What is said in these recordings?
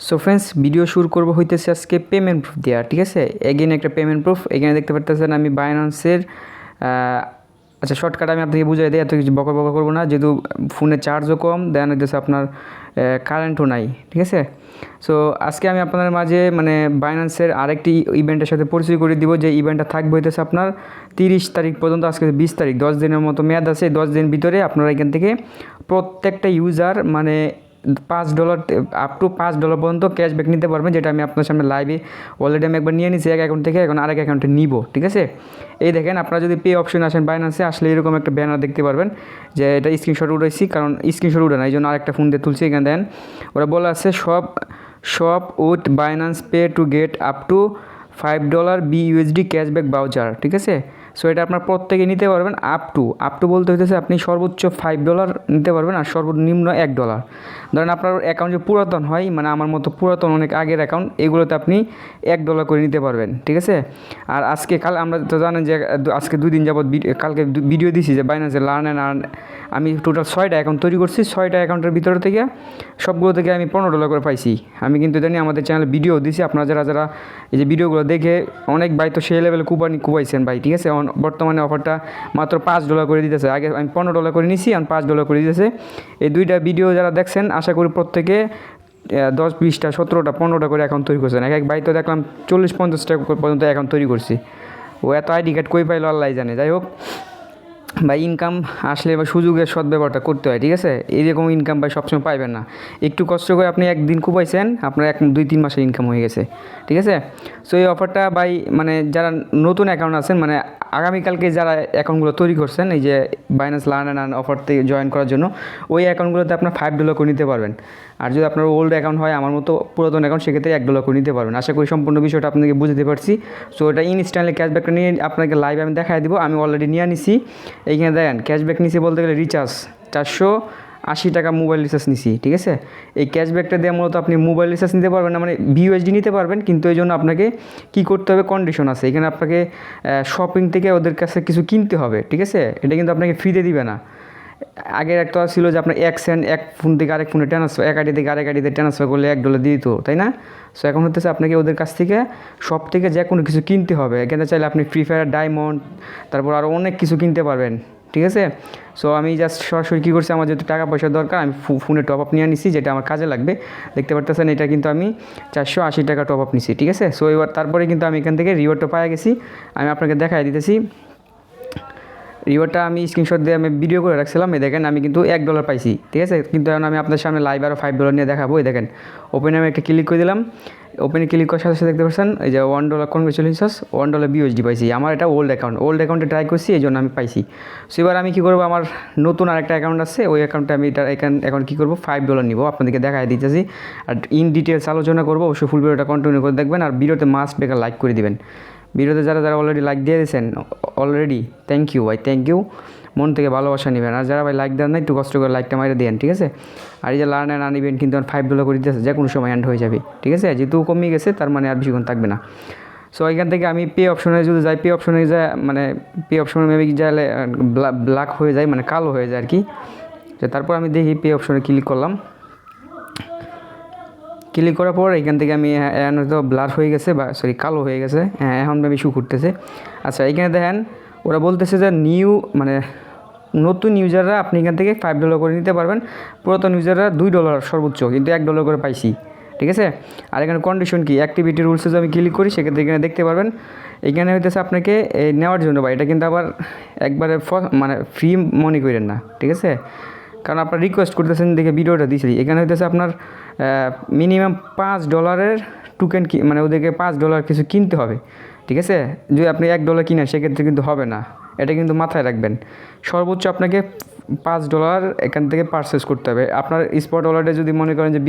So friends, video শুরু করবো হইতেছে আজকে পেমেন্ট প্রুফ দেওয়া, ঠিক আছে। এগেন একটা পেমেন্ট প্রুফ এখানে দেখতে পারতেছেন আমি বাইন্যান্সের আচ্ছা শর্টকাট আমি আপনাকে বুঝাই দিই, এত কিছু বকর বকর করবো না, যেহেতু ফোনে চার্জও কম দেন হইতেছে আপনার কারেন্টও নাই, ঠিক আছে। সো আজকে আমি আপনাদের মাঝে মানে বাইন্যান্সের আরেকটি ইভেন্টের সাথে পরিচয় করে দিব, যে ইভেন্টটা থাকবে হইতেছে আপনার 30 তারিখ পর্যন্ত। আজকে 20 তারিখ, 10 দিনের মতো মেয়াদ আছে। 10 দিন ভিতরে আপনারা এখান থেকে প্রত্যেকটা ইউজার মানে $5 আপ টু $5 পর্যন্ত ক্যাশব্যাক নিতে পারবেন, যেটা আমি আপনার সামনে লাইভে অলরেডি আমি একবার নিয়ে নিয়েছি এক অ্যাকাউন্ট থেকে, এখন আরেক অ্যাকাউন্টে নিব, ঠিক আছে। এই দেখেন, আপনারা যদি পে অপশনে আসেন বাইন্যান্সে আসলে এরকম একটা ব্যানার দেখতে পারবেন, যে এটা স্ক্রিনশট উঠাইছি, কারণ স্ক্রিনশট উঠে না এই জন্য আরেকটা ফোন দিয়ে তুলছি। এখানে দেন ওরা বলা আছে shop with Binance pay to get up to $5 BUSD cashback voucher, ঠিক আছে। সো এটা আপনার প্রত্যেকে নিতে পারবেন আপ টু বলতে হইতেছে আপনি সর্বোচ্চ $5 নিতে পারবেন, আর সর্বনিম্ন $1। ধরেন আপনার অ্যাকাউন্ট যে পুরাতন হয়, মানে আমার মতো পুরাতন অনেক আগের অ্যাকাউন্ট, এগুলোতে আপনি $1 করে নিতে পারবেন, ঠিক আছে। আর কাল আমরা তো জানেন যে আজকে 2 দিন যাবত কালকে ভিডিও দিছি যে বাইন্যান্সে লার্ন অ্যান্ড আর্ন আমি টোটাল 6টা অ্যাকাউন্ট তৈরি করছি। 6টা অ্যাকাউন্টের ভিতর থেকে সবগুলো থেকে আমি $15 করে পাইছি। আমি কিন্তু জানি আমাদের চ্যানেলে ভিডিও দিছি, আপনারা যারা এই যে ভিডিওগুলো দেখে অনেক ভাই তো সেই লেভেলে কুপাইছেন ভাই, ঠিক আছে। বর্তমানে অফারটা মাত্র $5 করে দিতেছে, আগে আমি $15 করে নিছি, আর $5 করে দিতেছে। এই দুইটা ভিডিও যারা দেখছেন আশা করি প্রত্যেকে 10, 20টা, 17টা, 15টা করে অ্যাকাউন্ট তৈরি করছেন। এক ভাই তো দেখলাম 40-50টা পর্যন্ত অ্যাকাউন্ট তৈরি করছি। ও এত আইডি কার্ড কই পাইলো আল্লাহ জানে। যাই হোক ভাই, ইনকাম আসলে বা সুযোগের সদ্ব্যবহারটা করতে হয়, ঠিক আছে। এইরকম ইনকাম ভাই সবসময় পাইবেন না। একটু কষ্ট করে আপনি একদিন কুপাইছেন, আপনার 2-3 মাসের ইনকাম হয়ে গেছে, ঠিক আছে। সো এই অফারটা ভাই মানে যারা নতুন অ্যাকাউন্ট আছেন, মানে আগামীকালকে যারা অ্যাকাউন্টগুলো তৈরি করছেন এই যে Binance learn and earn offer থেকে জয়েন করার জন্য, ওই অ্যাকাউন্টগুলোতে আপনার $5 করে নিতে পারবেন। আর যদি আপনার ওল্ড অ্যাকাউন্ট হয় আমার মতো পুরাতন অ্যাকাউন্ট, সেক্ষেত্রে $1 করে নিতে পারবেন। আশা করি সম্পূর্ণ বিষয়টা আপনাকে বুঝতে পারছি। সো এটা ইনস্ট্যান্টলি ক্যাশব্যাকটা নিয়ে আপনাকে লাইভে আমি দেখাই দিব। আমি অলরেডি নিয়ে নিছি। এইখানে দেখেন ক্যাশব্যাক নিছি বলতে গেলে রিচার্জ $480 মোবাইল রিচার্জ নিছি, ঠিক আছে। এই ক্যাশব্যাকটা দিয়ে মূলত আপনি মোবাইল রিচার্জ নিতে পারবেন না, মানে BUSD নিতে পারবেন, কিন্তু এই জন্য আপনাকে কী করতে হবে, কন্ডিশন আছে এখানে। আপনাকে শপিং থেকে ওদের কাছে কিছু কিনতে হবে, ঠিক আছে। এটা কিন্তু আপনাকে ফ্রিতে দিবে না। আগের একটা ছিল যে আপনার এক ফোন থেকে আরেক ফোনে ট্রান্সফার, এক আইডি থেকে আরেক আইডিতে ট্রান্সফার করলে $1 দিয়ে দিত, তাই না। সো এখন হচ্ছে আপনাকে ওদের কাছ থেকে সব থেকে যে কোনো কিছু কিনতে হবে। এখানে চাইলে আপনি ফ্রি ফায়ার, ডায়মন্ড, তারপর আরও অনেক কিছু কিনতে পারবেন, ঠিক আছে। সো আমি জাস্ট সরাসরি কী করছি, আমার যেহেতু টাকা পয়সার দরকার, আমি ফোনে টপ আপ নিয়ে নিছি, যেটা আমার কাজে লাগবে। দেখতে পারতেছেন এটা কিন্তু আমি $480 টপ আপ নিছি, ঠিক আছে। সো এবার তারপরে কিন্তু আমি এখান থেকে রিওয়ার্ডটা পাই গেছি। আমি আপনাকে দেখাই দিতেছি রিওয়ার্ডটা, আমি স্ক্রিনশট দিয়ে আমি ভিডিও করে রাখছিলাম। এই দেখেন আমি কিন্তু $1 পাইছি, ঠিক আছে। কিন্তু এখন আমি আপনার সামনে লাইভ আরও $5 নিয়ে দেখাবো। এই দেখেন ওপেনে আমি একটা ক্লিক করে দিলাম। ওপেনে ক্লিক করার সাথে সাথে দেখতে পাচ্ছেন এই যে $1 কনগ্রেচুলেশনস, $1 BUSD পাইছি। আমার এটা ওল্ড অ্যাকাউন্টে ট্রাই করছি, এই জন্য আমি পাইছি। সো এবার আমি কী করবো, আমার নতুন আরেকটা অ্যাকাউন্ট আছে, ওই অ্যাকাউন্টে আমি এখন কী করবো, $5 নিব। আপনাদেরকে দেখাই দিতেছি আর ইন ডিটেলস আলোচনা করবো। অবশ্যই ফুল ভিডিওটা কন্টিনিউ করে দেখবেন, আর ভিডিওতে মাস্ট বেকার লাইক করে দিবেন। ভিডিওতে যারা অলরেডি লাইক দিয়ে দিয়েছেন অলরেডি, থ্যাংক ইউ ভাই, থ্যাংক ইউ। মন থেকে ভালোবাসা নেবেন। আর যারা ভাই লাইক দেন না, একটু কষ্ট করে লাইকটা মাইরে দেন, ঠিক আছে। আর এই যে লার্ন অ্যান্ড আর্ন ইভেন্ট কিন্তু $5 করে দিতেছে, যে কোনো সময় এন্ড হয়ে যাবে, ঠিক আছে। যেহেতু কমিয়ে গেছে তার মানে আর বেশিক্ষণ থাকবে না। সো এখান থেকে আমি পে অপশনে যদি যাই, পে অপশনে যায় মানে পে অপশনে মেবি যাইলে ব্ল্যাক হয়ে যায়, মানে কালো হয়ে যায় আর কি। তারপর আমি দেখি পে অপশনে ক্লিক করলাম। ক্লিক করার পর এখান থেকে আমি হয়তো ব্লার হয়ে গেছে, বা সরি কালো হয়ে গেছে, হ্যাঁ এখন আমি ইস্যু করতেছে। আচ্ছা এখানে দেখেন ওরা বলতেছে যে মানে নতুন ইউজাররা আপনি এখান থেকে $5 করে নিতে পারবেন, পুরাতন ইউজাররা $2 সর্বোচ্চ, কিন্তু $1 করে পাইছি, ঠিক আছে। আর এখানে কন্ডিশন কি, অ্যাক্টিভিটি রুলসে যদি আমি ক্লিক করি সেক্ষেত্রে এখানে দেখতে পারবেন এখানে হইতেছে আপনাকে নেওয়ার জন্য, বা এটা কিন্তু আবার একবারে মানে ফ্রি মনে করেন না, ঠিক আছে। কারণ আপনার রিকোয়েস্ট করতেছেন দেখে ভিডিওটা দিয়েছি। এখানে হইতেছে আপনার মিনিমাম $5 টোকেন মানে ওদেরকে $5 কিছু কিনতে হবে, ঠিক আছে। যদি আপনি $1 কিনেন সেক্ষেত্রে কিন্তু হবে না, এটা কিন্তু মাথায় রাখবেন। সর্বোচ্চ আপনাকে $5 এখান থেকে পারচেস করতে হবে। আপনার স্পট ওয়ালেটে যদি মনে করেন যে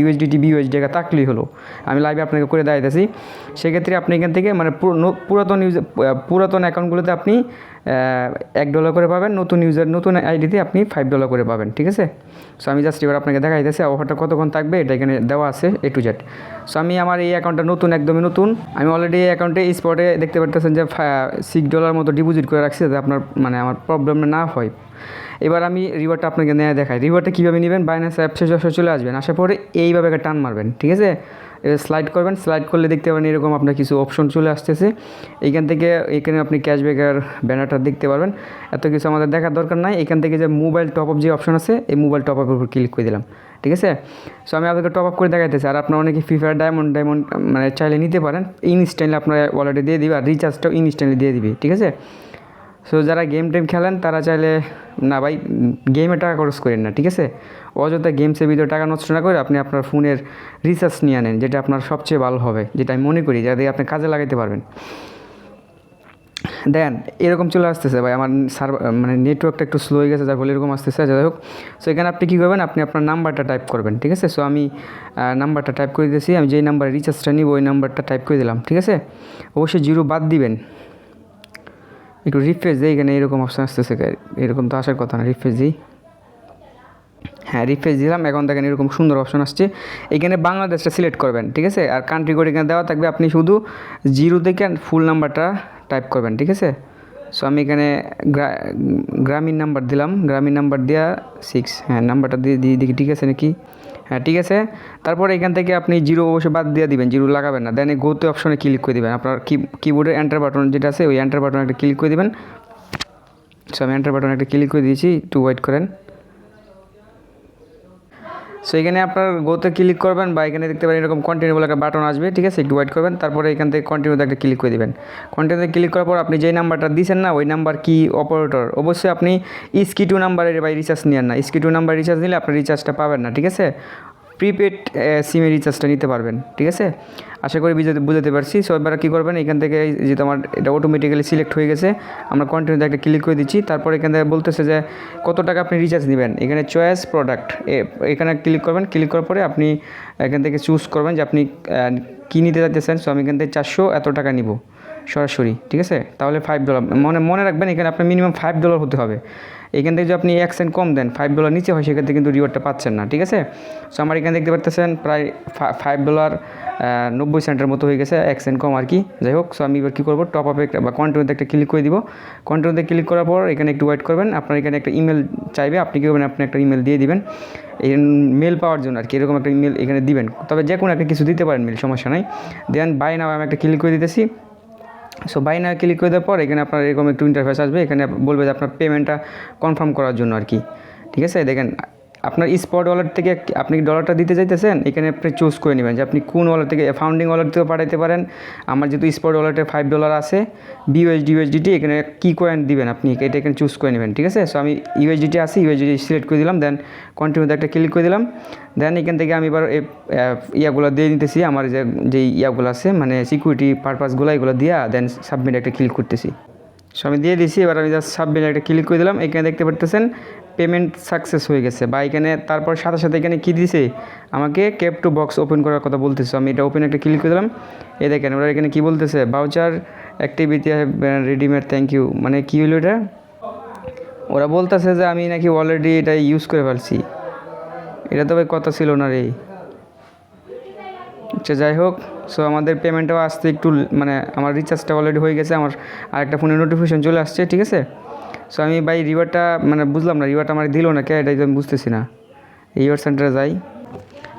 USDT BUSD তাকলেই হলো, আমি লাইভে আপনাকে করে দেখাইতেছি। সেক্ষেত্রে আপনি এখান থেকে মানে পুরাতন অ্যাকাউন্টগুলোতে আপনি $1 করে পাবেন, নতুন ইউজার নতুন আইডিতে আপনি $5 করে পাবেন, ঠিক আছে। সো আমি জাস্ট এবার আপনাকে দেখাই দিতেছি অফারটা কতক্ষণ থাকবে, এটা এখানে দেওয়া আছে A to Z। সো আমি আমার এই অ্যাকাউন্টটা নতুন, একদমই নতুন। আমি অলরেডি এই অ্যাকাউন্টে স্পটে দেখতে পারতেছেন যে $6 মতো ডিপোজিট করে রাখছি, যাতে আপনার মানে আমার প্রবলেম না হয়। এবার আমি রিওয়ার্ডটা আপনাকে নেওয়া দেখাই। রিওয়ার্ডটা কীভাবে নেবেন, বাইন্যান্স অ্যাপসে চলে আসবেন, আসার পরে এইভাবে একটা টান মারবেন, ঠিক আছে। স্লাইড করবেন, স্লাইড করলে দেখতে পাবেন এরকম আপনার কিছু অপশন চলে আসতেছে। এইখান থেকে এখানে আপনি ক্যাশব্যাকের ব্যানারটা দেখতে পারবেন। এত কিছু আমাদের দেখার দরকার নাই। এখান থেকে যে মোবাইল টপ আপ যে অপশন আছে, এই মোবাইল টপ আপের উপর ক্লিক করে দিলাম, ঠিক আছে। সো আমি আপনাকে টপ আপ করে দেখাইতেছি। আর আপনার অনেকে ফ্রি ফায়ার ডায়মন্ড মানে চাইলে নিতে পারেন, ইনস্ট্যান্টলি আপনার ওয়ালেটে দিয়ে দিবে, আর রিচার্জটাও ইনস্ট্যান্টলি দিয়ে দিবে, ঠিক আছে। সো যারা গেম টেম খেলেন তারা চাইলে, না ভাই গেমে টাকা খরচ করেন না, ঠিক আছে। অযথা গেমসের ভিতরে টাকা নষ্ট না করে আপনি আপনার ফোনের রিচার্জ নিয়ে আনেন, যেটা আপনার সবচেয়ে ভালো হবে, যেটা আমি মনে করি, যাতে আপনি কাজে লাগাতে পারবেন। দেন এরকম চলে আসতেছে ভাই, আমার মানে নেটওয়ার্কটা একটু স্লো হয়ে গেছে, যার ফলে এরকম আসতেছে। যাই হোক, সো এখানে আপনি কী করবেন, আপনি আপনার নাম্বারটা টাইপ করবেন, ঠিক আছে। সো আমি নাম্বারটা টাইপ করে দিয়েছি, আমি যেই নাম্বারে রিচার্জটা নিব ওই নাম্বারটা টাইপ করে দিলাম, ঠিক আছে। অবশ্যই 0 বাদ দিবেন। একটু রিফ্রেশ দিই, এখানে এরকম অপশান আসতেছে, এরকম তো আসার কথা না। রিফ্রেশ দিই, হ্যাঁ রিফ্রেশ দিলাম। এখন দেখেন এরকম সুন্দর অপশন আসছে, এখানে বাংলাদেশটা সিলেক্ট করবেন, ঠিক আছে। আর কান্ট্রি কোড এখানে দেওয়া থাকবে, আপনি শুধু 0 থেকে ফুল নাম্বারটা টাইপ করবেন, ঠিক আছে। সো আমি এখানে গ্রামীণ নাম্বার দিলাম, গ্রামীণ নাম্বার দেওয়া 6, হ্যাঁ নাম্বারটা দিয়ে দেখি ঠিক আছে নাকি, হ্যাঁ ঠিক আছে। তারপরে এখান থেকে আপনি 0 অবশ্যই বাদ দিয়ে দিবেন, 0 লাগাবেন না। দেন গোতে অপশনে ক্লিক করে দেবেন, আপনার কিবোর্ডের এন্টার বাটন যেটা আছে ওই এন্টার বাটন একটা ক্লিক করে দেবেন। সো আমি এন্টার বাটন একটা ক্লিক করে দিয়েছি, একটু ওয়েট করেন। সো এখানে আপনার গোতে ক্লিক করবেন, বা এখানে দেখতে পারেন এরকম কন্টিনিউ বলে একটা বাটন আসবে, ঠিক আছে। একটু ওয়েট করবেন, তারপরে এখান থেকে কন্টিনিউতে একটা ক্লিক করে দেবেন। কন্টিনিউতে ক্লিক করার পর আপনি যেই নাম্বারটা দিয়েছেন না, ওই নাম্বার কি অপারেটর, অবশ্যই আপনি SK2 নাম্বারের বাই রিচার্জ নেন না। SK2 নাম্বার রিচার্জ নিলে আপনি রিচার্জটা পাবেন না, ঠিক আছে। প্রিপেড সিমের রিচার্জটা নিতে পারবেন, ঠিক আছে। আশা করি বুঝাতে পারছি। সো এবার কী করবেন, এখান থেকে যেহেতু আমার এটা অটোমেটিক্যালি সিলেক্ট হয়ে গেছে, আমরা কন্টিনিউতে একটা ক্লিক করে দিচ্ছি। তারপর এখান থেকে বলতেছে যে কত টাকা আপনি রিচার্জ নেবেন, এখানে চয়েস প্রোডাক্ট এখানে ক্লিক করবেন। ক্লিক করার পরে আপনি এখান থেকে চুজ করবেন যে আপনি কী নিতে চাইতেছেন। সো আমি এখান থেকে 400 এত টাকা নিব সরাসরি, ঠিক আছে। তাহলে $5 মনে রাখবেন, এখানে আপনার মিনিমাম $5 হতে হবে। এখান থেকে যদি আপনি 1 সেন্ট কম দেন, $5 নিচে হয়, সেক্ষেত্রে কিন্তু রিওয়ার্ডটা পাচ্ছেন না, ঠিক আছে। সো আমার এখানে দেখতে পাচ্ছেন প্রায় $5 90 সেন্টের মতো হয়ে গেছে, 1 সেন্ট কম আর কি। যাই হোক, সো আমি এবার কী করবো, টপ আপে বা কন্টিনিউতে একটা ক্লিক করে দিব। কন্টিনিউতে ক্লিক করার পর এখানে একটু ওয়েট করবেন, আপনার এখানে একটা ইমেল চাইবে, আপনি কী করবেন, আপনি একটা ইমেল দিয়ে দিবেন এই মেল পাওয়ার জন্য আর কি। এরকম একটা ইমেল এখানে দিবেন, তবে যে কোনো একটা কিছু দিতে পারেন, মেল সমস্যা নাই। দেন বাই নাও আমি একটা ক্লিক করে দিতেছি। সো বাই নাও ক্লিক করে দেওয়ার পর এখানে আপনার এরকম একটু ইন্টারফেস আসবে, এখানে বলবে যে আপনার পেমেন্টটা কনফার্ম করার জন্য আর কি, ঠিক আছে। দেখেন আপনার স্পট ওয়ালেট থেকে আপনি ডলারটা দিতে চাইতেছেন, এখানে আপনি চুজ করে নেবেন যে আপনি কোন ওয়ালেট থেকে, ফাউন্ডিং ওয়ালেট থেকেও পাঠাতে পারেন। আমার যেহেতু স্পট ওয়ালেটে $5 আছে, USDT এখানে কি কয়েন দিবেন আপনি, এটা এখানে চুজ করে নেবেন, ঠিক আছে। সো আমি USDT আছে, USDT সিলেক্ট করে দিলাম। দেন কন্টিনিউতে একটা ক্লিক করে দিলাম। দেন এখান থেকে আমি এবার ইয়াগুলো দিয়ে নিতেছি, আমার যে ইয়াগুলো আছে মানে সিকিউরিটি পারপাসগুলো, এগুলো দিয়া দেন সাবমিট একটা ক্লিক করতেছি। সো আমি দিয়ে দিয়েছি, এবার আমি জাস্ট সাবমিট একটা ক্লিক করে দিলাম। এখানে দেখতে পারতেছেন পেমেন্ট সাকসেস হয়ে গেছে, বা এখানে তারপর সাথে সাথে এখানে কী দিছে, আমাকে ক্যাপটো বক্স ওপেন করার কথা বলতেছে। আমি এটা ওপেন একটা ক্লিক করে দিলাম। এই দেখেন ওরা এখানে কী বলতেছে, voucher activity readymade thank you, মানে কী হলো এটা, ওরা বলতেছে যে আমি নাকি অলরেডি এটা ইউজ করে ফেলছি। এটা তো ভাই কথা ছিল না রে। আচ্ছা যাই হোক, সো আমাদের পেমেন্টটাও আসতে একটু মানে আমার রিচার্জটা অলরেডি হয়ে গেছে, আমার আরেকটা ফোনে নোটিফিকেশন চলে আসছে, ঠিক আছে। সো আমি ভাই রিওয়ার্ডটা মানে বুঝলাম না, রিওয়ার্ডটা আমার দিল না কে, এটাই তো আমি বুঝতেছি না। রিওয়ার্ড সেন্টারে যাই।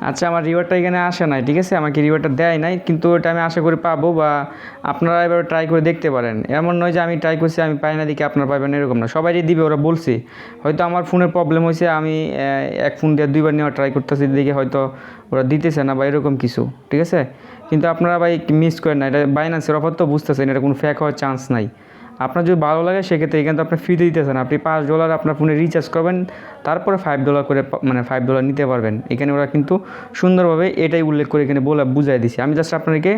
আচ্ছা আমার রিওয়ার্ডটা এখানে আসে নাই, ঠিক আছে, আমাকে রিওয়ার্ডটা দেয় নাই, কিন্তু ওটা আমি আশা করি পাবো, বা আপনারা এবার ট্রাই করে দেখতে পারেন। এমন নয় যে আমি ট্রাই করছি আমি পাই না দিকে আপনারা পাবেন, এরকম না, সবাই দিবে, ওরা বলছে। হয়তো আমার ফোনের প্রবলেম হয়েছে, আমি এক ফোন দিয়ে 2বার নেওয়ার ট্রাই করতেছি, দেখে হয়তো ওরা দিতেছে না বা এরকম কিছু, ঠিক আছে। কিন্তু আপনারা ভাই মিস করেন না, এটা বাইন্যান্সের অফার তো বুঝতেছেন, এটা কোনো ফেক হওয়ার চান্স নাই। আপনার যদি ভালো লাগে সেক্ষেত্রে এখানে তো আপনি ফ্রিতে দিতেছেন, আপনি $5 আপনার ফোনে রিচার্জ করবেন, তারপরে $5 করে মানে $5 নিতে পারবেন। এখানে ওরা কিন্তু সুন্দরভাবে এটাই উল্লেখ করে এখানে বুঝাই দিছি। আমি জাস্ট আপনাদেরকে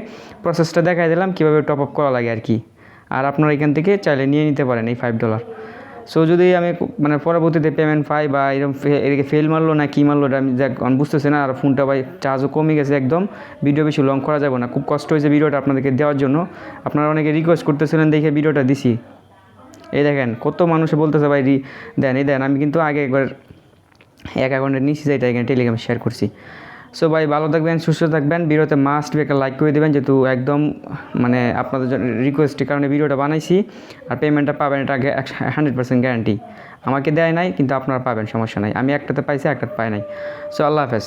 প্রসেসটা দেখাই দিলাম কীভাবে টপ আপ করা লাগে আর কি। আর আপনারা এখান থেকে চাইলে নিয়ে নিতে পারেন এই $5। সো যদি আমি মানে পরবর্তীতে পেমেন্ট পাই বা এরকম এদিকে ফেল মারলো না কী মারলো, এটা আমি বুঝতেছি না। আর ফোনটা ভাই চার্জও কমে গেছে একদম, ভিডিও বেশি লং করা যাবে না, খুব কষ্ট হয়েছে ভিডিওটা আপনাদেরকে দেওয়ার জন্য। আপনারা অনেকে রিকোয়েস্ট করতেছিলেন দেখে ভিডিওটা দিছি। এই দেখেন কত মানুষে বলতেছে ভাই দেন এই দেন, আমি কিন্তু আগে একবার এক অ্যাকাউন্টে নিচ্ছি, যেটা এখানে টেলিগ্রামে শেয়ার করছি। সো ভাই ভালো থাকবেন, সুস্থ থাকবেন। ভিডিওতে মাস্ট একটা লাইক করে দেবেন, যেহেতু একদম মানে আপনাদের জন্য রিকোয়েস্টের কারণে ভিডিওটা বানাইছি। আর পেমেন্টটা পাবেন, এটা 100% গ্যারান্টি। আমাকে দেয় নাই, কিন্তু আপনারা পাবেন, সমস্যা নাই। আমি একটাতে পাইছি, একটাতে পাই নাই। সো আল্লাহ হাফেজ।